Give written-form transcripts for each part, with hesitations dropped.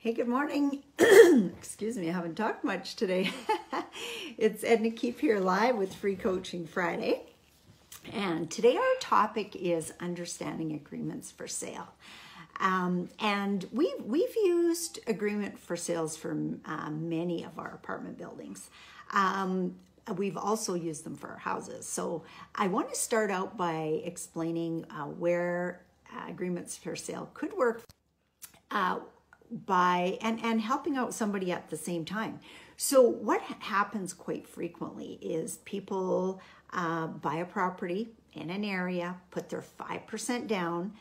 Hey, good morning. Excuse me, I haven't talked much today. It's Edna here live with Free Coaching Friday. And today our topic is understanding agreements for sale. And we've used agreement for sales for many of our apartment buildings. We've also used them for our houses. So I want to start out by explaining where agreements for sale could work by helping out somebody at the same time. So what happens quite frequently is people buy a property in an area, put their 5% down,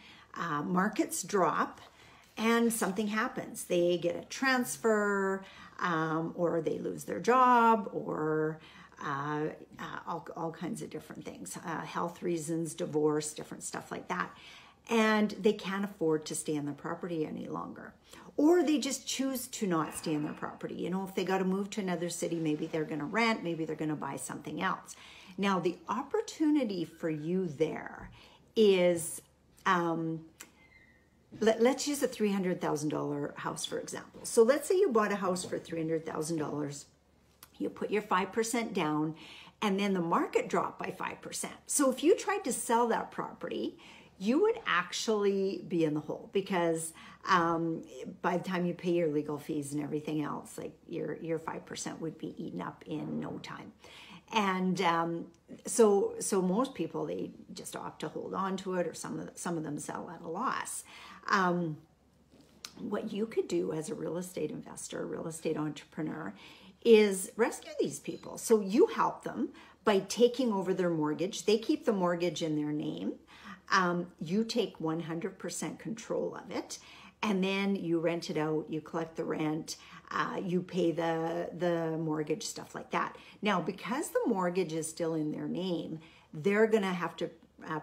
markets drop, and something happens. They get a transfer, or they lose their job, or all kinds of different things, health reasons, divorce, different stuff like that. And they can't afford to stay in the property any longer. Or they just choose to not stay in their property. You know, if they got to move to another city, maybe they're going to rent, maybe they're going to buy something else. Now, the opportunity for you there is, let's use a $300,000 house, for example. So let's say you bought a house for $300,000. You put your 5% down, and then the market dropped by 5%. So if you tried to sell that property, you would actually be in the hole, because by the time you pay your legal fees and everything else, like your 5% would be eaten up in no time. And so most people, they just opt to hold on to it, or some of them sell at a loss. What you could do as a real estate investor, a real estate entrepreneur, is rescue these people. So you help them by taking over their mortgage. They keep the mortgage in their name. You take 100% control of it, and then you rent it out, you collect the rent, you pay the mortgage, stuff like that. Now, because the mortgage is still in their name, they're going to have to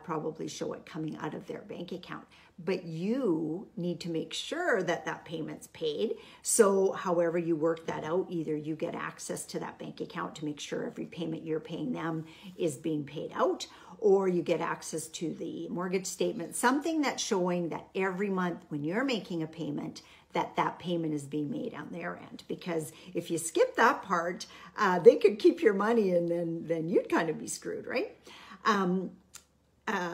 probably show it coming out of their bank account. But you need to make sure that that payment's paid. So however you work that out, either you get access to that bank account to make sure every payment you're paying them is being paid out, or you get access to the mortgage statement, something that's showing that every month when you're making a payment, that payment is being made on their end. Because if you skip that part, they could keep your money, and then you'd kind of be screwed, right?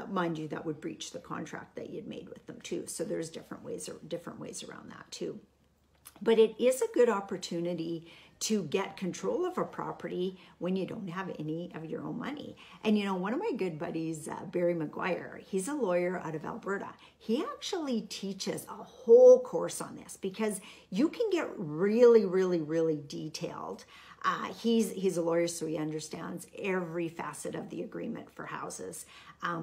Mind you, that would breach the contract that you'd made with them too. So there's different ways around that too. But it is a good opportunity to get control of a property when you don't have any of your own money. And you know, one of my good buddies, Barry McGuire, he's a lawyer out of Alberta. He actually teaches a whole course on this, because you can get really, really, really detailed. He's a lawyer, so he understands every facet of the agreement for houses,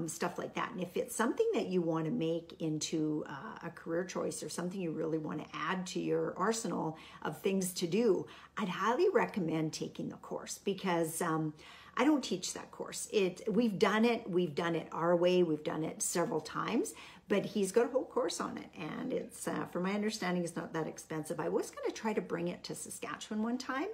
stuff like that. And if it's something that you want to make into a career choice, or something you really want to add to your arsenal of things to do, I'd highly recommend taking the course, because I don't teach that course. We've done it our way. We've done it several times, but he's got a whole course on it. And it's, from my understanding, it's not that expensive. I was going to try to bring it to Saskatchewan one time,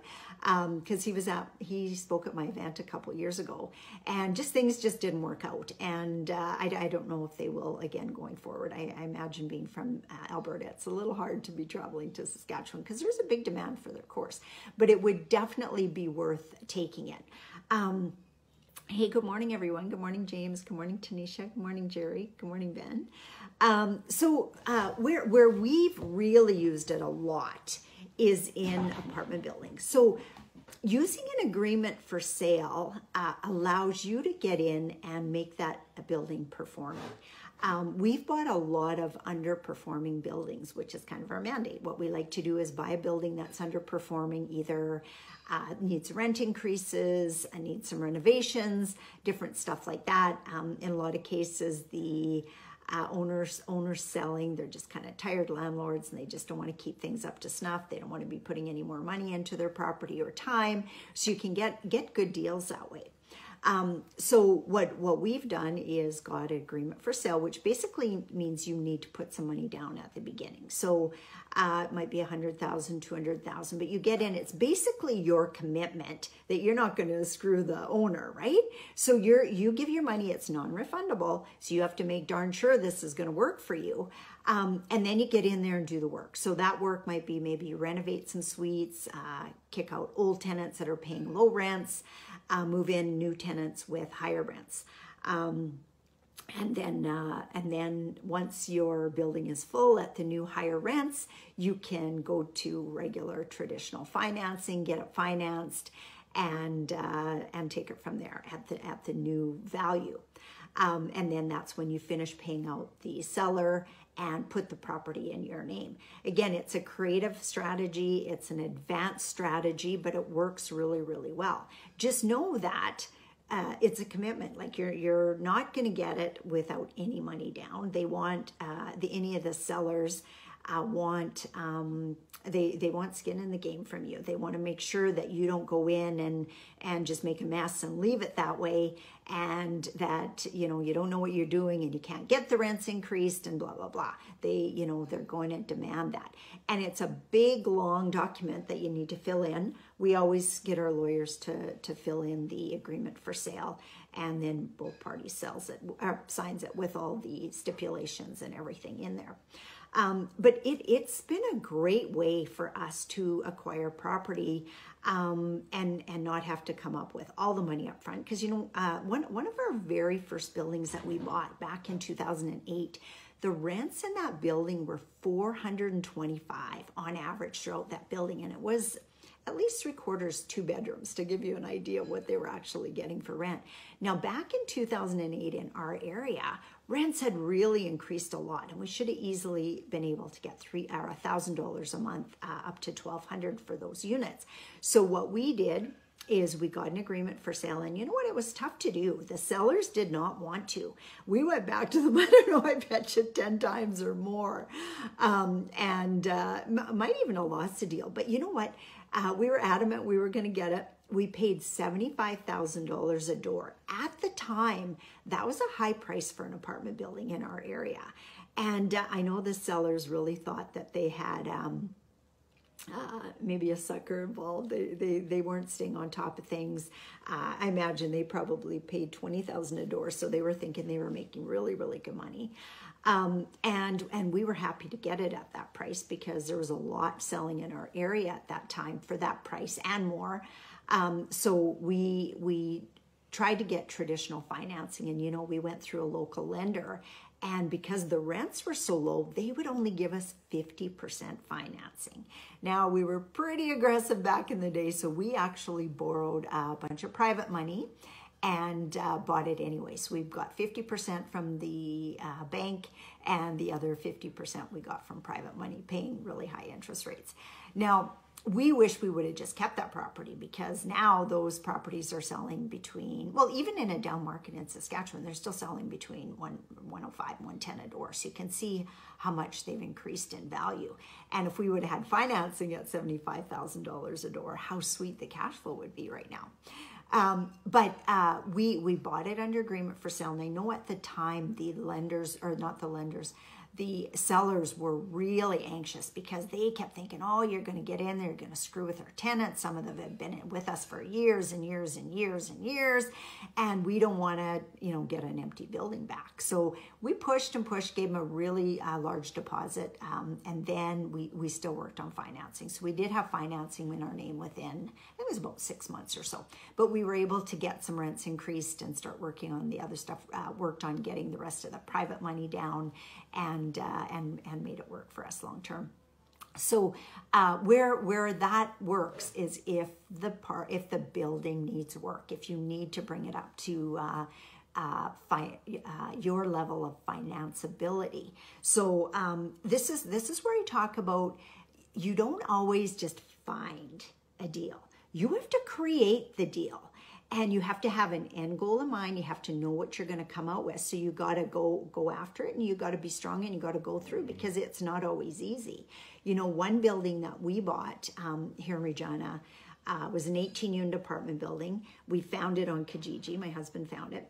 because he spoke at my event a couple years ago, and things just didn't work out. And I don't know if they will again going forward. I imagine, being from Alberta, it's a little hard to be traveling to Saskatchewan, because there's a big demand for their course, but it would definitely be worth taking it. Hey, good morning, everyone. Good morning, James. Good morning, Tanisha. Good morning, Jerry. Good morning, Ben. Where we've really used it a lot is in apartment buildings. So using an agreement for sale allows you to get in and make that a building performing. We've bought a lot of underperforming buildings, which is kind of our mandate. What we like to do is buy a building that's underperforming, either needs rent increases, needs some renovations, different stuff like that. In a lot of cases, the owners selling, they're just kind of tired landlords, and they just don't want to keep things up to snuff. They don't want to be putting any more money into their property or time. So you can get good deals that way. So what we've done is got an agreement for sale, which basically means you need to put some money down at the beginning. So it might be $100,000, $200,000, but you get in. It's basically your commitment that you're not going to screw the owner, right? So you give your money. It's non-refundable, so you have to make darn sure this is going to work for you. And then you get in there and do the work. So that work might be maybe you renovate some suites, kick out old tenants that are paying low rents, move in new tenants with higher rents. And then once your building is full at the new higher rents, you can go to regular traditional financing, get it financed, and take it from there at the new value. And then that's when you finish paying out the seller and put the property in your name. Again, it's a creative strategy, it's an advanced strategy, but it works really, really well. Just know that it's a commitment. Like you're not going to get it without any money down. They want any of the sellers want they want skin in the game from you. They want to make sure that you don't go in and just make a mess and leave it that way, and that you don't know what you're doing and you can't get the rents increased and blah blah blah. They're going to demand that, and it's a big long document that you need to fill in. We always get our lawyers to fill in the agreement for sale, and then both parties signs it with all the stipulations and everything in there. But it's been a great way for us to acquire property and not have to come up with all the money up front. Because, one of our very first buildings that we bought back in 2008, the rents in that building were $425 on average throughout that building. And it was at least 3/4 2 bedrooms, to give you an idea of what they were actually getting for rent. Now, back in 2008 in our area, rents had really increased a lot, and we should have easily been able to get $1,000 a month up to $1,200 for those units. So what we did is we got an agreement for sale, and you know what? It was tough to do. The sellers did not want to. We went back to them, I don't know, I bet you 10 times or more, and might even have lost the deal. But you know what? We were adamant we were going to get it. We paid $75,000 a door. At the time, that was a high price for an apartment building in our area. And I know the sellers really thought that they had maybe a sucker involved. They weren't staying on top of things. I imagine they probably paid $20,000 a door, so they were thinking they were making really, really good money. And we were happy to get it at that price because there was a lot selling in our area at that time for that price and more. So we tried to get traditional financing, and we went through a local lender, and because the rents were so low, they would only give us 50% financing. Now, we were pretty aggressive back in the day, so we actually borrowed a bunch of private money and bought it anyway. So we've got 50% from the bank, and the other 50% we got from private money, paying really high interest rates. Now, we wish we would have just kept that property, because now those properties are selling between, well, even in a down market in Saskatchewan, they're still selling between 105 and 110 a door. So you can see how much they've increased in value. And if we would have had financing at $75,000 a door, how sweet the cash flow would be right now. But we bought it under agreement for sale. And I know at the time the lenders, or not the lenders, the sellers were really anxious because they kept thinking, oh, you're going to get in there, you're going to screw with our tenants. Some of them have been with us for years and years and years and years, and we don't want to, get an empty building back. So we pushed and pushed, gave them a really large deposit, and then we still worked on financing. So we did have financing in our name within, it was about 6 months or so, but we were able to get some rents increased and start working on the other stuff, worked on getting the rest of the private money down, and made it work for us long term. So where that works is if the building needs work, if you need to bring it up to your level of financeability. So this is where you talk about, you don't always just find a deal. You have to create the deal. And you have to have an end goal in mind. You have to know what you're going to come out with. So you got to go after it, and you got to be strong, and you got to go through, because it's not always easy. One building that we bought here in Regina was an 18-unit apartment building. We found it on Kijiji. My husband found it.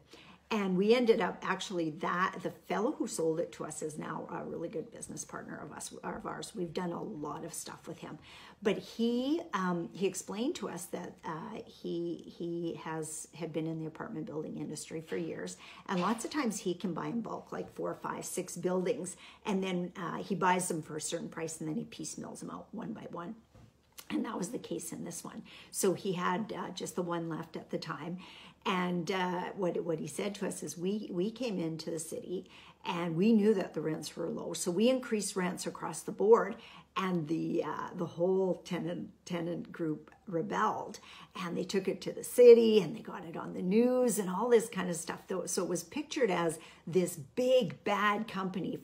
And we ended up actually the fellow who sold it to us is now a really good business partner of ours. We've done a lot of stuff with him, but he explained to us that he had been in the apartment building industry for years, and lots of times he can buy in bulk, like 4, 5, 6 buildings, and then he buys them for a certain price, and then he piecemeals them out one by one. And that was the case in this one. So he had just the one left at the time. And what he said to us is we came into the city and we knew that the rents were low. So we increased rents across the board, and the whole tenant group rebelled, and they took it to the city and they got it on the news and all this kind of stuff. So it was pictured as this big bad company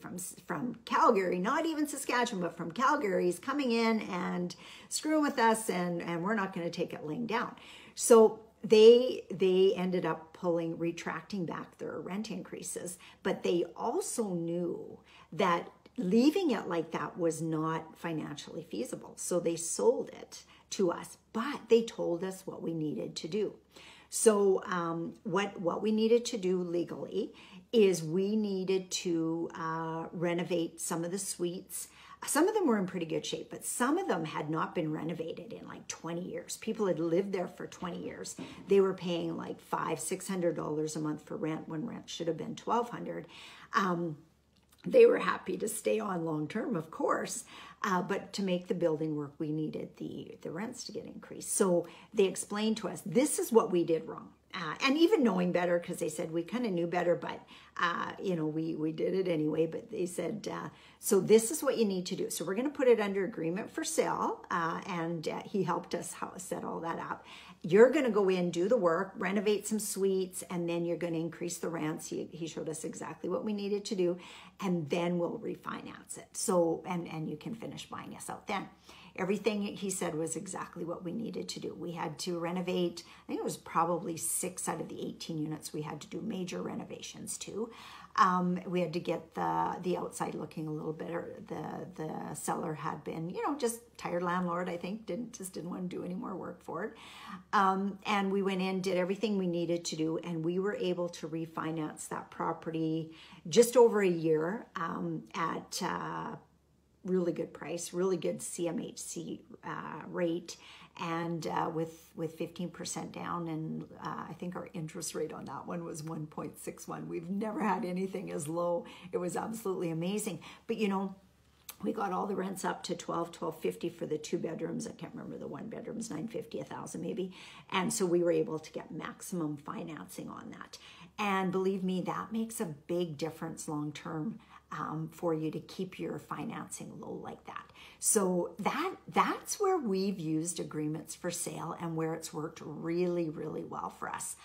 from Calgary, not even Saskatchewan, but from Calgary, is coming in and screwing with us, and we're not going to take it laying down. So they ended up retracting back their rent increases, but they also knew that leaving it like that was not financially feasible. So they sold it to us, but they told us what we needed to do. So what we needed to do legally is we needed to renovate some of the suites. Some of them were in pretty good shape, but some of them had not been renovated in like 20 years. People had lived there for 20 years. They were paying like $500-$600 a month for rent when rent should have been $1,200. They were happy to stay on long term, of course, but to make the building work, we needed the rents to get increased. So they explained to us, this is what we did wrong. And even knowing better, because they said we kind of knew better, but we did it anyway. But they said, so this is what you need to do. So we're going to put it under agreement for sale, and he helped us set all that up. You're going to go in, do the work, renovate some suites, and then you're going to increase the rents. He showed us exactly what we needed to do, and then we'll refinance it. So and you can finish buying us out then. Everything he said was exactly what we needed to do. We had to renovate, I think it was probably 6 out of the 18 units we had to do major renovations to. We had to get the outside looking a little better. The seller had been, just tired landlord, I think, didn't want to do any more work for it. And we went in, did everything we needed to do, and we were able to refinance that property just over a year at really good price, really good CMHC rate, and with 15% down, and I think our interest rate on that one was 1.61. We've never had anything as low. It was absolutely amazing. But we got all the rents up to $1,250 for the 2 bedrooms. I can't remember the 1 bedroom's $950, $1,000 maybe. And so we were able to get maximum financing on that. And believe me, that makes a big difference long term. For you to keep your financing low like that. So that's where we've used agreements for sale and where it's worked really, really well for us.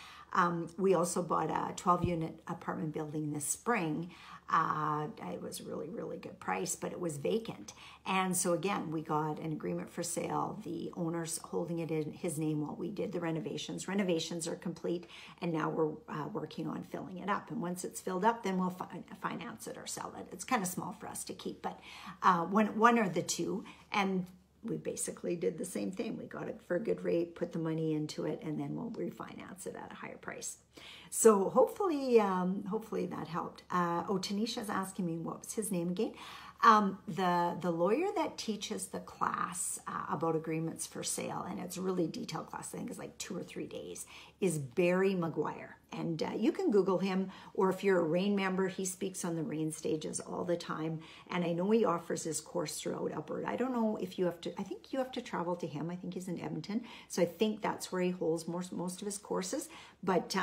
We also bought a 12-unit apartment building this spring. It was really, really good price, but it was vacant. And so again, we got an agreement for sale. The owner's holding it in his name while we did the renovations. Renovations are complete, and now we're working on filling it up. And once it's filled up, then we'll finance it or sell it. It's kind of small for us to keep, but one or the two. And we basically did the same thing. We got it for a good rate, put the money into it, and then we'll refinance it at a higher price. So hopefully that helped. Tanisha's asking me what was his name again. The lawyer that teaches the class about agreements for sale, and it's a really detailed class, I think it's like 2 or 3 days, is Barry McGuire. And you can Google him, or if you're a RAIN member, he speaks on the RAIN stages all the time. And I know he offers his course throughout Alberta. I don't know if I think you have to travel to him. I think he's in Edmonton. So I think that's where he holds most of his courses. But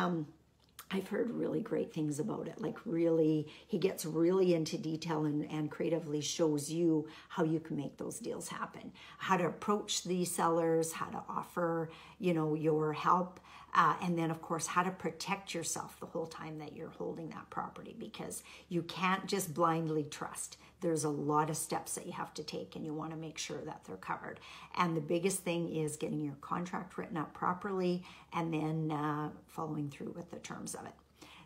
I've heard really great things about it. Like really, he gets really into detail and creatively shows you how you can make those deals happen, how to approach the sellers, how to offer, your help. And then, of course, how to protect yourself the whole time that you're holding that property, because you can't just blindly trust. There's a lot of steps that you have to take, and you want to make sure that they're covered. And the biggest thing is getting your contract written up properly and then following through with the terms of it.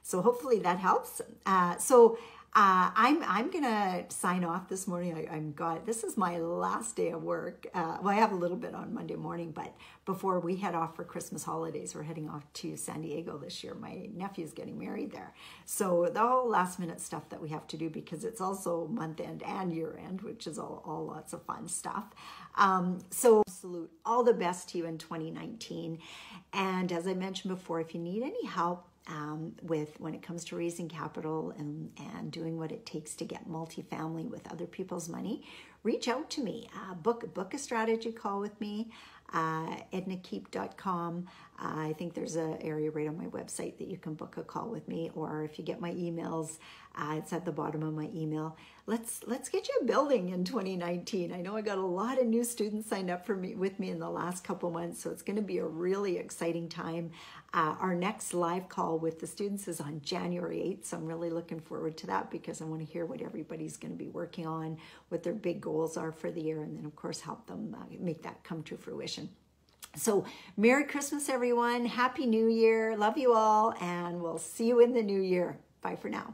So hopefully that helps. So I'm gonna sign off this morning. This is my last day of work. Well, I have a little bit on Monday morning, but before we head off for Christmas holidays, we're heading off to San Diego this year. My nephew's getting married there. So the whole last minute stuff that we have to do, because it's also month end and year end, which is all lots of fun stuff. So absolute all the best to you in 2019. And as I mentioned before, if you need any help with when it comes to raising capital and doing what it takes to get multifamily with other people's money, reach out to me. Book a strategy call with me. ednakeep.com. I think there's an area right on my website that you can book a call with me, or if you get my emails, it's at the bottom of my email. Let's get you a building in 2019. I know I got a lot of new students signed up with me in the last couple months, so it's going to be a really exciting time. Our next live call with the students is on January 8th, so I'm really looking forward to that, because I want to hear what everybody's going to be working on, what their big goals are for the year, and then of course help them make that come to fruition. So Merry Christmas, everyone. Happy New Year. Love you all, and we'll see you in the new year. Bye for now.